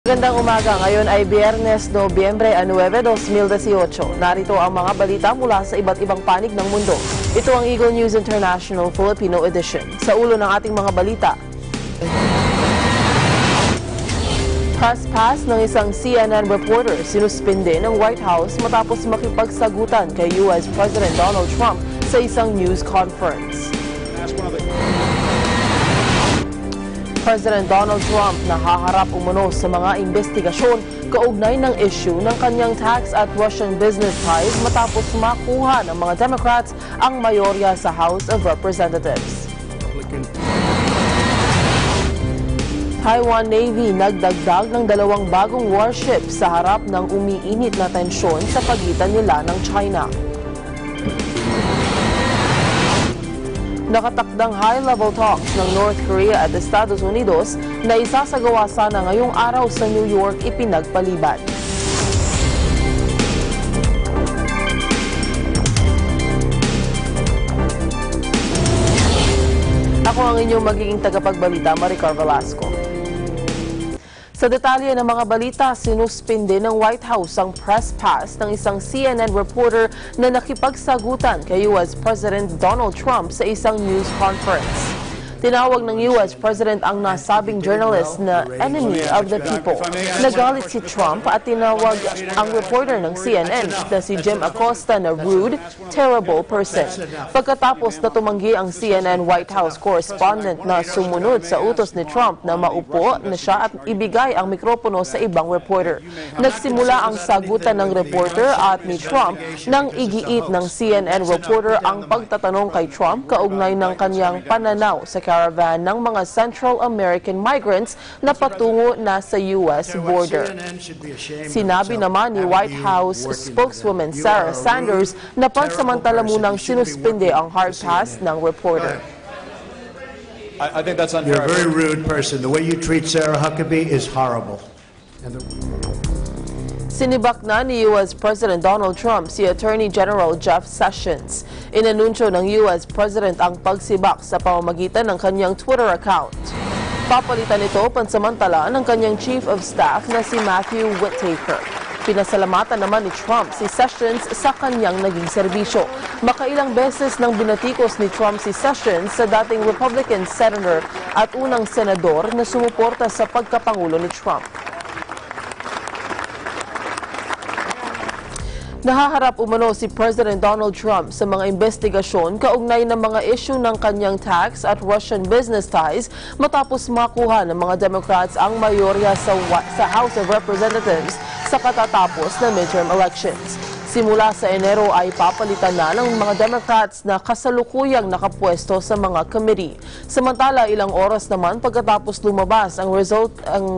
Magandang umaga, ngayon ay Biyernes, Nobyembre 9, 2018. Narito ang mga balita mula sa iba't ibang panig ng mundo. Ito ang Eagle News International Filipino Edition. Sa ulo ng ating mga balita. Press pass ng isang CNN reporter sinuspinde ng White House matapos makipagsagutan kay US President Donald Trump sa isang news conference. President Donald Trump nahaharap umano sa mga investigasyon kaugnay ng issue ng kanyang tax at Russian business ties matapos makuha ng mga Democrats ang mayorya sa House of Representatives. Taiwan Navy nagdagdag ng 2 bagong warships sa harap ng umiinit na tensyon sa pagitan nila ng China. Nakatakdang high-level talks ng North Korea at Estados Unidos na isasagawa sana ngayong araw sa New York ipinagpaliban. Ako ang inyong magiging tagapagbalita, Maricar Velasco. Sa detalye ng mga balita, sinuspinde ng White House ang press pass ng isang CNN reporter na nakipagsagutan kay US President Donald Trump sa isang news conference. Tinawag ng US President ang nasabing journalist na enemy of the people. Nagalit si Trump at tinawag ang reporter ng CNN na si Jim Acosta na rude, terrible person. Pagkatapos na tumanggi ang CNN White House correspondent na sumunod sa utos ni Trump na maupo na siya at ibigay ang mikropono sa ibang reporter. Nagsimula ang sagutan ng reporter at ni Trump nang igiit ng CNN reporter ang pagtatanong kay Trump kaugnay ng kanyang pananaw sa caravan ng mga Central American migrants na patungo na sa US border. Sinabi naman ni White House spokeswoman Sarah Sanders na pansamantala munang sinuspinde ang hard pass ng reporter. I think that's unfair. You're a very rude person. The way you treat Sarah Huckabee is horrible. Sinibak na ni US President Donald Trump si Attorney General Jeff Sessions. Inanunsyo ng US President ang pagsibak sa pamamagitan ng kanyang Twitter account. Papalitan ito pansamantala ng kanyang Chief of Staff na si Matthew Whitaker. Pinasalamatan naman ni Trump si Sessions sa kanyang naging serbisyo. Makailang beses nang binatikos ni Trump si Sessions sa dating Republican Senator at unang senador na sumuporta sa pagkapangulo ni Trump. Nahaharap umano si President Donald Trump sa mga investigasyon kaugnay ng mga issue ng kanyang tax at Russian business ties matapos makuha ng mga Democrats ang mayorya sa House of Representatives sa katatapos na midterm elections. Simula sa Enero ay papalitan na ng mga Democrats na kasalukuyang nakapwesto sa mga committee. Samantala, ilang oras naman pagkatapos lumabas ang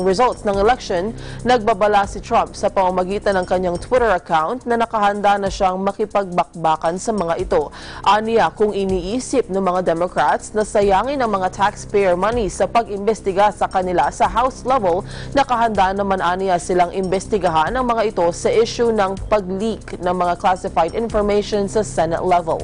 results ng election, nagbabala si Trump sa pamamagitan ng kanyang Twitter account na nakahanda na siyang makipagbakbakan sa mga ito. Aniya, kung iniisip ng mga Democrats na sayangin ang mga taxpayer money sa pag-imbestiga sa kanila sa House level, nakahanda naman aniya silang imbestigahan ang mga ito sa issue ng pag-leak ng mga classified information sa Senate level.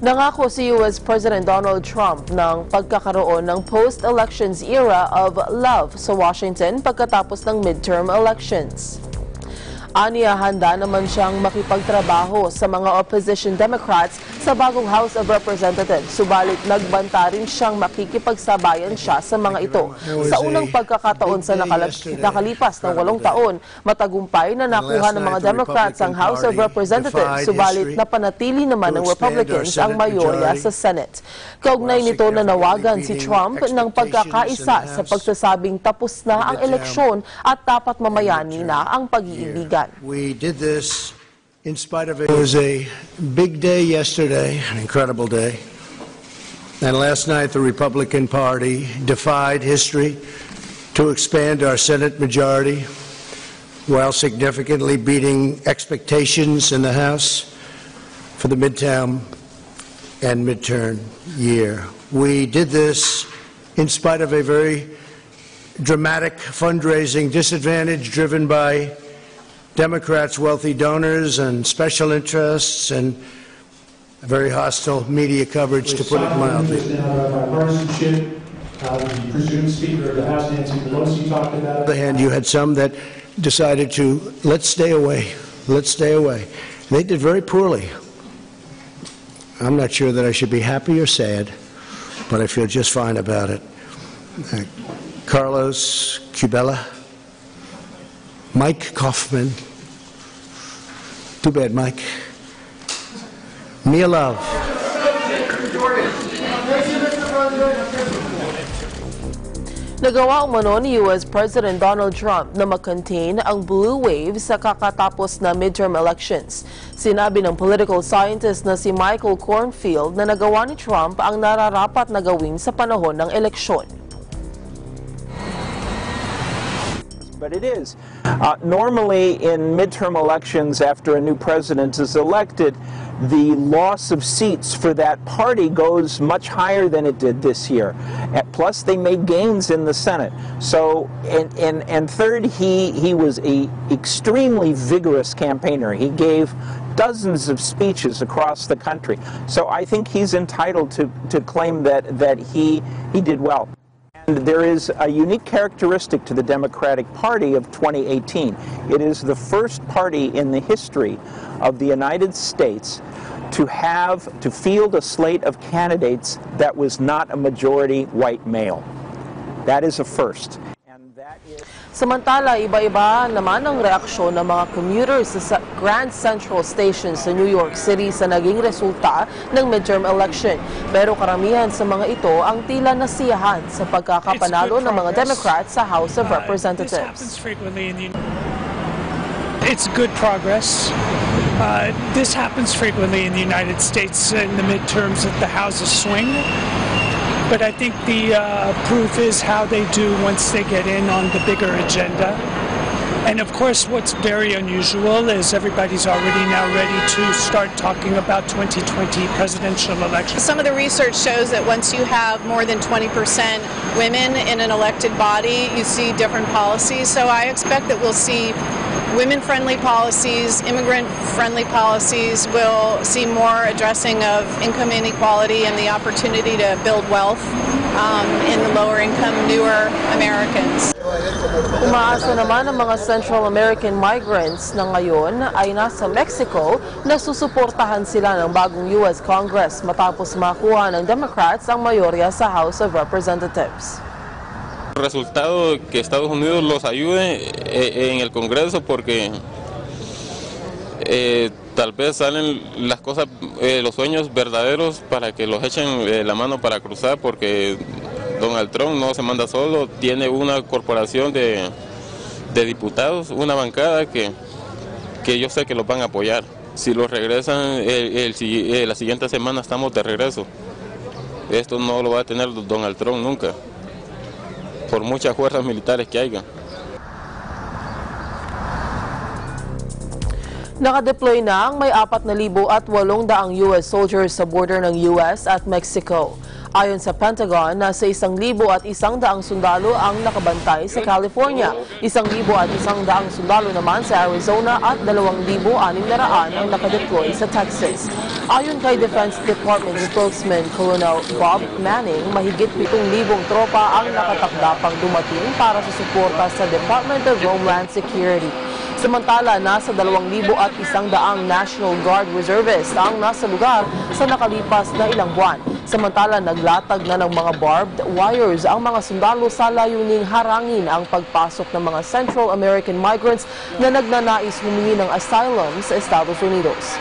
Nangako si US President Donald Trump ng pagkakaroon ng post-elections era of love sa Washington pagkatapos ng midterm elections. Aniya, handa naman siyang makipagtrabaho sa mga opposition Democrats sa bagong House of Representatives, subalit nagbanta rin siyang makikipagsabayan siya sa mga ito. Sa unang pagkakataon sa nakalipas ng 8 taon, matagumpay na nakuha ng mga Democrats ang House of Representatives, subalit napanatili naman ng Republicans ang mayorya sa Senate. Kaugnay nito, nanawagan si Trump ng pagkakaisa sa pagsasabing tapos na ang eleksyon at dapat mamayani na ang pag-iibigan. We did this in spite of it. It was a big day yesterday, an incredible day. And last night, the Republican Party defied history to expand our Senate majority while significantly beating expectations in the House for the midterm and midterm year. We did this in spite of a very dramatic fundraising disadvantage driven by Democrats' wealthy donors and special interests and very hostile media coverage, to put it mildly. The presumed Speaker of the House, Nancy Pelosi, talked about it. On the other hand, you had some that decided to, let's stay away, let's stay away. They did very poorly. I'm not sure that I should be happy or sad, but I feel just fine about it. Carlos Cubella, Mike Kaufman, too bad, Mike. Mia Love. Nagawa umano ni U.S. President Donald Trump na makontain ang blue wave sa kakatapos na midterm elections. Sinabi ng political scientist na si Michael Cornfield na nagawa ni Trump ang nararapat na gawin sa panahon ng eleksyon. But it is. Normally, in midterm elections, after a new president is elected, the loss of seats for that party goes much higher than it did this year. Plus, they made gains in the Senate. So, and third, he was an extremely vigorous campaigner. He gave dozens of speeches across the country. So I think he's entitled to claim that he did well. And there is a unique characteristic to the Democratic Party of 2018. It is the first party in the history of the United States to field a slate of candidates that was not a majority white male. That is a first. Samantala, iba-iba naman ang reaksyon ng mga commuters sa Grand Central Station sa New York City sa naging resulta ng midterm election. Pero karamihan sa mga ito ang tila nasiyahan sa pagkakapanalo ng mga Democrats sa House of Representatives. It's good progress. This happens frequently in the United States in the midterms that the houses swing. But I think the proof is how they do once they get in on the bigger agenda. And of course, what's very unusual is everybody's already now ready to start talking about 2020 presidential elections. Some of the research shows that once you have more than 20% women in an elected body, you see different policies. So I expect that we'll see women-friendly policies, immigrant-friendly policies. We'll see more addressing of income inequality and the opportunity to build wealth in the lower-income, newer Americans. Umaasa naman ang mga Central American migrants na ngayon ay nasa Mexico na susuportahan sila ng bagong U.S. Congress matapos makuha ng Democrats ang mayorya sa House of Representatives. Resultado que Estados Unidos los ayude en el Congreso porque tal vez salen las cosas, los sueños verdaderos para que los echen la mano para cruzar porque Donald Trump no se manda solo, tiene una corporación de diputados, una bancada que yo sé que los van a apoyar. Si los regresan la siguiente semana estamos de regreso. Esto no lo va a tener Donald Trump nunca. Por muchas fuerzas militares que haya. Nakadeploy na ang may 4,800 US soldiers sa border ng US at Mexico. Ayon sa Pentagon, nasa 1,100 sundalo ang nakabantay sa California, 1,100 sundalo naman sa Arizona at 2,600 ang nakadeploy sa Texas. Ayon kay Defense Department spokesman Colonel Bob Manning, mahigit 7,000 tropa ang nakatakda pang dumating para sa suporta sa Department of Homeland Security. Samantala, nasa 2,100 National Guard reservists ang nasa lugar sa nakalipas na ilang buwan. Samantala, naglatag na ng mga barbed wires ang mga sundalo sa layuning harangin ang pagpasok ng mga Central American migrants na nagnanais humingi ng asylum sa Estados Unidos.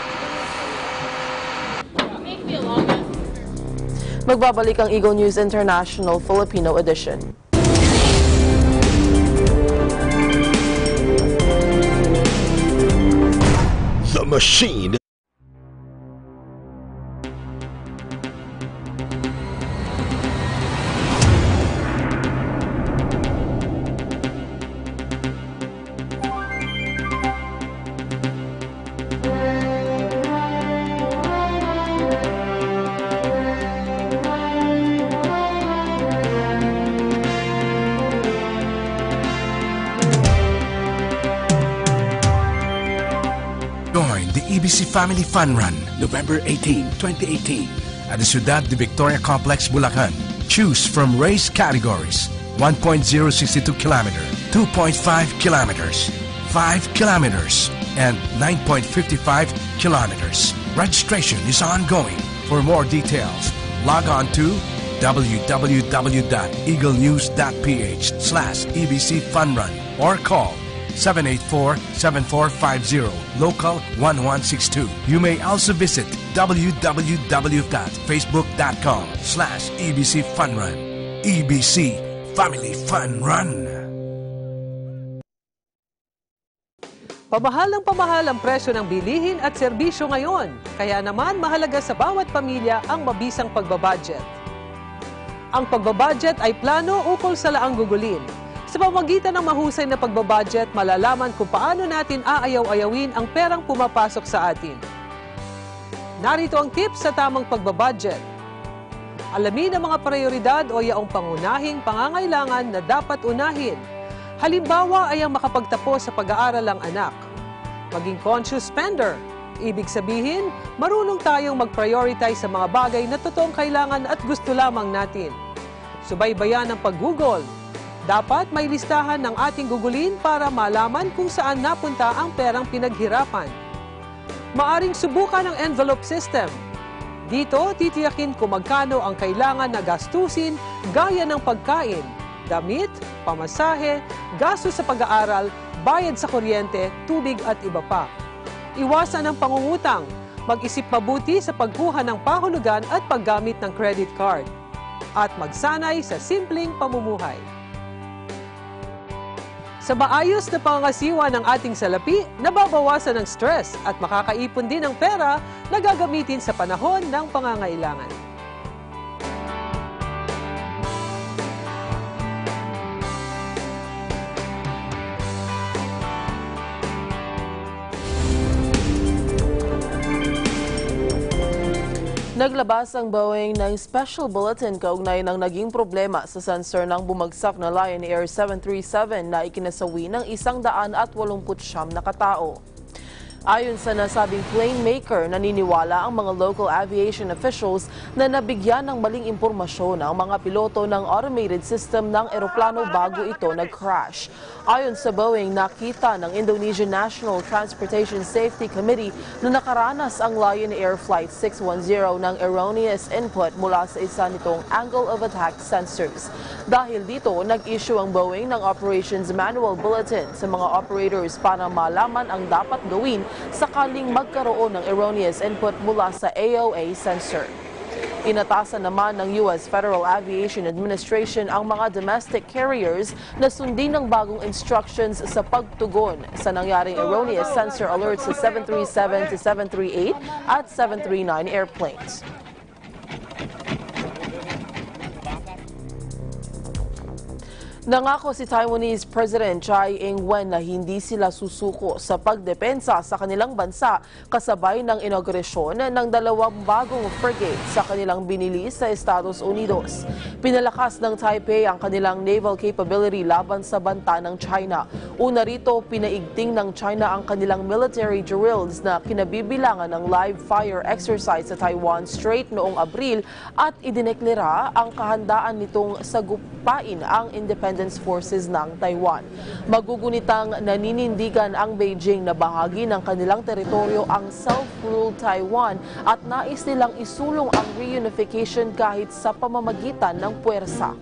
Magbabalik ang Eagle News International Filipino edition. The machine. Join the EBC Family Fun Run, November 18, 2018, at the Ciudad de Victoria Complex, Bulacan. Choose from race categories: 1.062 kilometer, 2.5 kilometers, 5 kilometers, and 9.55 kilometers. Registration is ongoing. For more details, log on to www.eaglenews.ph/EBC Funrun or call 784-7450, local 1162. You may also visit www.facebook.com/EBC Funrun. EBC Family Fun Run. Pamahal ang presyo ng bilihin at serbisyo ngayon. Kaya naman mahalaga sa bawat pamilya ang mabisang pagbabudget. Ang pagbabudget ay plano ukol sa laang gugulin. Sa pamamagitan ng mahusay na pagbabudget, malalaman kung paano natin aayaw-ayawin ang perang pumapasok sa atin. Narito ang tips sa tamang pagbabudget. Alamin ang mga prioridad o yaong pangunahing pangangailangan na dapat unahin. Halimbawa ay ang makapagtapos sa pag-aaral ng anak. Maging conscious spender. Ibig sabihin, marunong tayong mag-prioritize sa mga bagay na totoong kailangan at gusto lamang natin. Subaybayan ang pag-google. Dapat may listahan ng ating gugulin para malaman kung saan napunta ang perang pinaghirapan. Maaring subukan ang envelope system. Dito, titiyakin kung magkano ang kailangan na gastusin gaya ng pagkain, damit, pamasahe, gastos sa pag-aaral, bayad sa kuryente, tubig at iba pa. Iwasan ang pangungutang. Mag-isip mabuti sa pagkuha ng pahulugan at paggamit ng credit card. At magsanay sa simpleng pamumuhay. Sa maayos na pangangasiwa ng ating salapi, nababawasan ang stress at makakaipon din ng pera na gagamitin sa panahon ng pangangailangan. Naglabas ang Boeing ng special bulletin kaugnay ng naging problema sa sensor ng bumagsak na Lion Air 737 na ikinasawi ng 189 na katao. Ayon sa nasabing plane maker, naniniwala ang mga local aviation officials na nabigyan ng maling impormasyon ang mga piloto ng automated system ng eroplano bago ito nag-crash. Ayon sa Boeing, nakita ng Indonesian National Transportation Safety Committee na nakaranas ang Lion Air Flight 610 ng erroneous input mula sa isa nitong angle of attack sensors. Dahil dito, nag-issue ang Boeing ng Operations Manual Bulletin sa mga operators para malaman ang dapat gawin sakaling magkaroon ng erroneous input mula sa AOA sensor. Inatasan naman ng U.S. Federal Aviation Administration ang mga domestic carriers na sundin ng bagong instructions sa pagtugon sa nangyaring erroneous sensor alerts sa 737 to 738 at 739 airplanes. Nangako si Taiwanese President Tsai Ing-wen na hindi sila susuko sa pagdepensa sa kanilang bansa kasabay ng inaugurasyon ng 2 bagong frigate sa kanilang binili sa Estados Unidos. Pinalakas ng Taipei ang kanilang naval capability laban sa banta ng China. Una rito, pinaigting ng China ang kanilang military drills na kinabibilangan ng live fire exercise sa Taiwan Strait noong Abril at idineklara ang kahandaan nitong sagupain ang independence forces ng Taiwan. Magugunitang naninindigan ang Beijing na bahagi ng kanilang teritoryo ang self-ruled Taiwan at nais nilang isulong ang reunification kahit sa pamamagitan ng puwersa.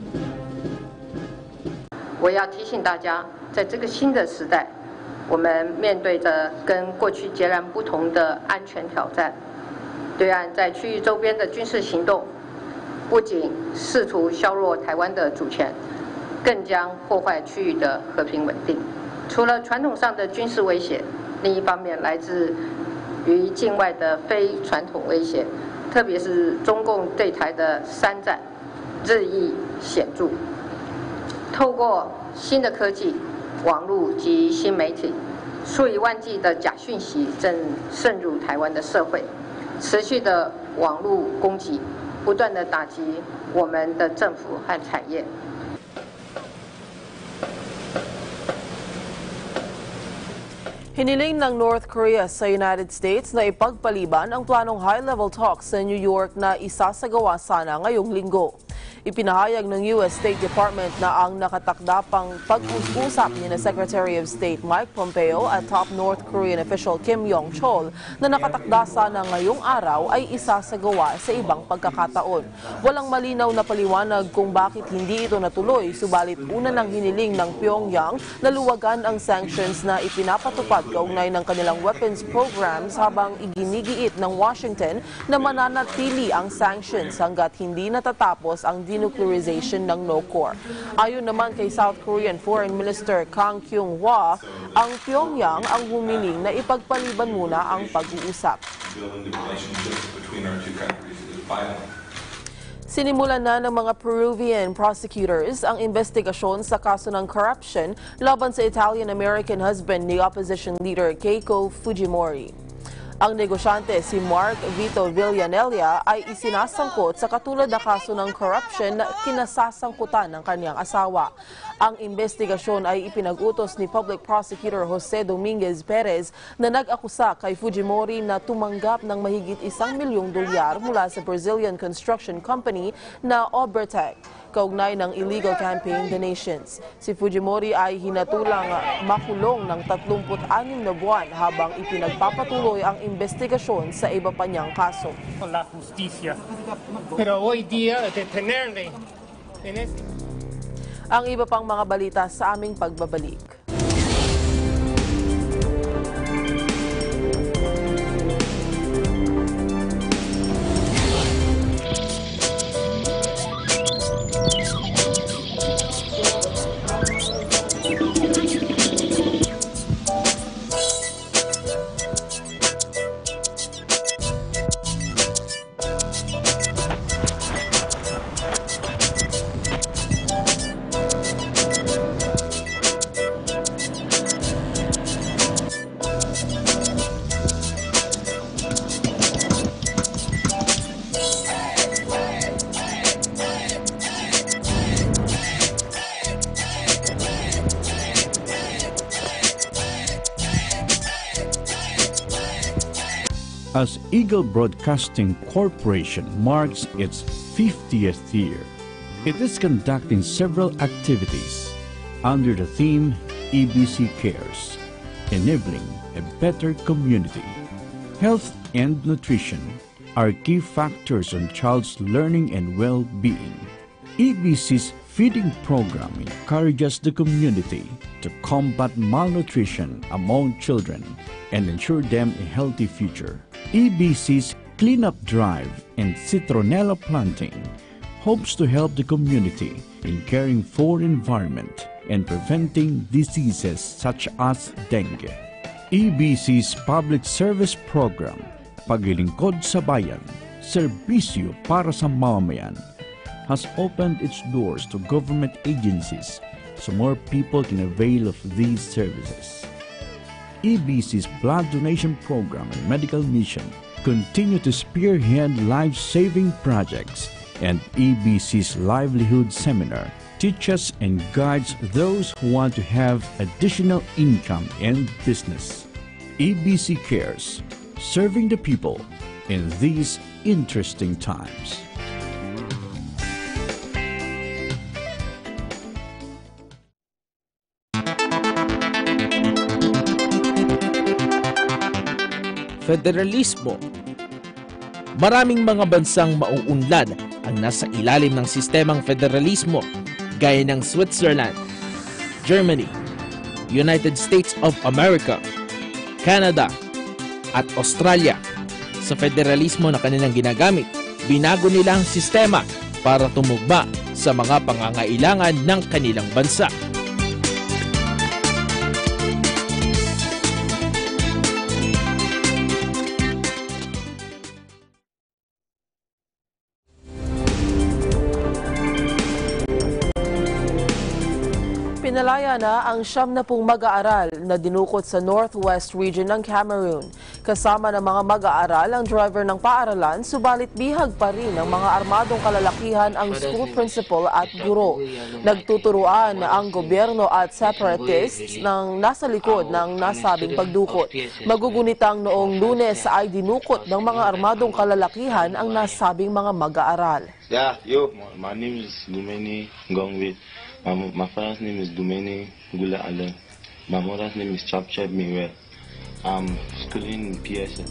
我要提醒大家，在这个新的时代，我们面对着跟过去截然不同的安全挑战。对岸在区域周边的军事行动，不仅试图削弱台湾的主权，更将破坏区域的和平稳定。除了传统上的军事威胁，另一方面来自于境外的非传统威胁，特别是中共对台的山寨日益显著。透过新的科技、网络及新媒体，数以万计的假讯息正渗入台湾的社会，持续的网络攻击，不断的打击我们的政府和产业。 Hiniling ng North Korea sa United States na ipagpaliban ang planong high-level talks sa New York na isasagawa sana ngayong linggo. Ipinahayag ng U.S. State Department na ang nakatakda pang pag-usap ni na Secretary of State Mike Pompeo at top North Korean official Kim Yong-chol na nakatakda sana ngayong araw ay isasagawa sa ibang pagkakataon. Walang malinaw na paliwanag kung bakit hindi ito natuloy, subalit una nang hiniling ng Pyongyang na luwagan ang sanctions na ipinapatupad kaugnay ng kanilang weapons programs habang iginigiit ng Washington na mananatili ang sanctions hanggat hindi natatapos ang denuclearization ng no-core. Ayon naman kay South Korean Foreign Minister Kang Kyung-hwa, ang Pyongyang ang humiling na ipagpaliban muna ang pag-uusap. Sinimulan na ng mga Peruvian prosecutors ang investigasyon sa kaso ng corruption laban sa Italian-American husband ni opposition leader Keiko Fujimori. Ang negosyante si Mark Vito Villanella ay isinasangkot sa katulad na kaso ng corruption na kinasasangkutan ng kanyang asawa. Ang investigasyon ay ipinag-utos ni Public Prosecutor Jose Dominguez Perez na nag-akusa kay Fujimori na tumanggap ng mahigit $1 milyong mula sa Brazilian construction company na Obertec, kaugnay ng illegal campaign donations. Si Fujimori ay hinatulang makulong ng 36 na buwan habang ipinagpapatuloy ang investigasyon sa iba pa niyang kaso. La justicia. Pero hoy día detenerle en este... Ang iba pang mga balita sa aming pagbabalik. As Eagle Broadcasting Corporation marks its 50th year, it is conducting several activities under the theme EBC Cares, enabling a better community. Health and nutrition are key factors on child's learning and well-being. EBC's feeding program encourages the community to combat malnutrition among children and ensure them a healthy future. EBC's cleanup drive and citronella planting hopes to help the community in caring for environment and preventing diseases such as dengue. EBC's public service program, Paglilingkod sa Bayan, Serbisyo para sa Mamamayan, has opened its doors to government agencies so more people can avail of these services. EBC's blood donation program and medical mission continue to spearhead life-saving projects, and EBC's livelihood seminar teaches and guides those who want to have additional income and business. EBC Cares, serving the people in these interesting times. Federalismo. Maraming mga bansang mauunlad ang nasa ilalim ng sistemang federalismo gaya ng Switzerland, Germany, United States of America, Canada at Australia. Sa federalismo na kanilang ginagamit, binago nila ang sistema para tumugma sa mga pangangailangan ng kanilang bansa. Pinalaya na ang 70 mag-aaral na dinukot sa Northwest Region ng Cameroon. Kasama ng mga mag-aaral ang driver ng paaralan, subalit bihag pa rin ng mga armadong kalalakihan ang school principal at guro. Nagtuturuan ang gobyerno at separatists ng nasa likod ng nasabing pagdukot. Magugunitang noong Lunes ay dinukot ng mga armadong kalalakihan ang nasabing mga mag-aaral. Yeah, my name is Lumeni Ngongwit. My father's name is Dumeni Gula Allen. My mother's name is Chapchap Miwe. I'm schooling in PSL.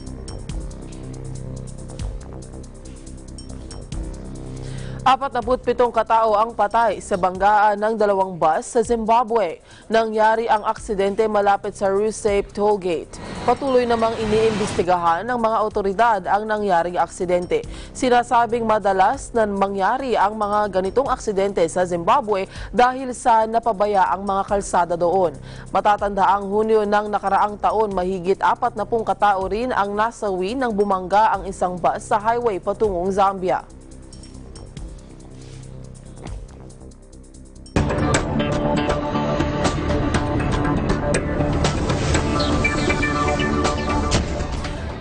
Apat na 47 katao ang patay sa banggaan ng 2 bus sa Zimbabwe. Nangyari ang aksidente malapit sa Rusape Tollgate. Patuloy namang iniimbestigahan ng mga otoridad ang nangyaring aksidente. Sinasabing madalas na mangyari ang mga ganitong aksidente sa Zimbabwe dahil sa napabaya ang mga kalsada doon. Matatandaang Hunyo ng nakaraang taon, mahigit 40 katao rin ang nasawi nang bumangga ang isang bus sa highway patungong Zambia.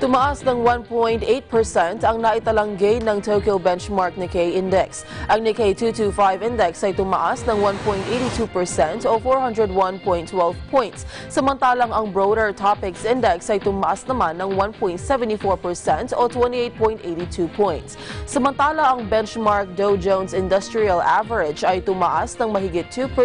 Tumaas ng 1.8% ang naitalang gain ng Tokyo Benchmark Nikkei Index. Ang Nikkei 225 Index ay tumaas ng 1.82% o 401.12 points. Samantalang ang Broader Topics Index ay tumaas naman ng 1.74% o 28.82 points. Samantala ang benchmark Dow Jones Industrial Average ay tumaas ng mahigit 2%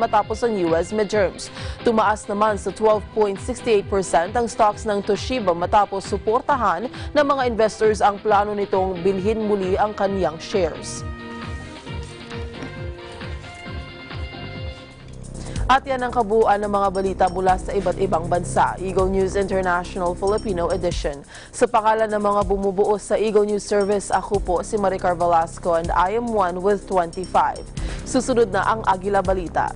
matapos ang US midterms. Tumaas naman sa 12.68% ang stocks ng Toshiba matapos suportahan ng mga investors ang plano nitong bilhin muli ang kaniyang shares. At yan ang kabuuan ng mga balita mula sa iba't ibang bansa. Eagle News International Filipino Edition. Sa pangalan ng mga bumubuo sa Eagle News Service, ako po si Maricar Velasco and I am one with 25. Susunod na ang Agila Balita.